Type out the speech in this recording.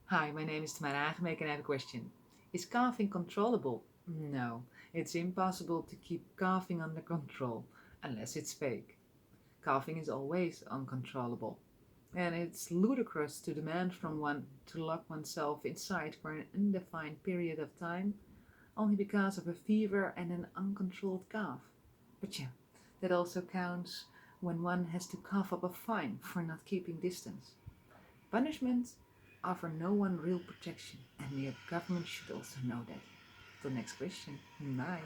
Hi, my name is Tamara Aangemeek and I have a question. Is coughing controllable? No, it's impossible to keep coughing under control unless it's fake. Coughing is always uncontrollable, and it's ludicrous to demand from one to lock oneself inside for an undefined period of time only because of a fever and an uncontrolled cough. But yeah, that also counts when one has to cough up a fine for not keeping distance. Punishments offer no one real protection, and the government should also know that. Till next question. Bye.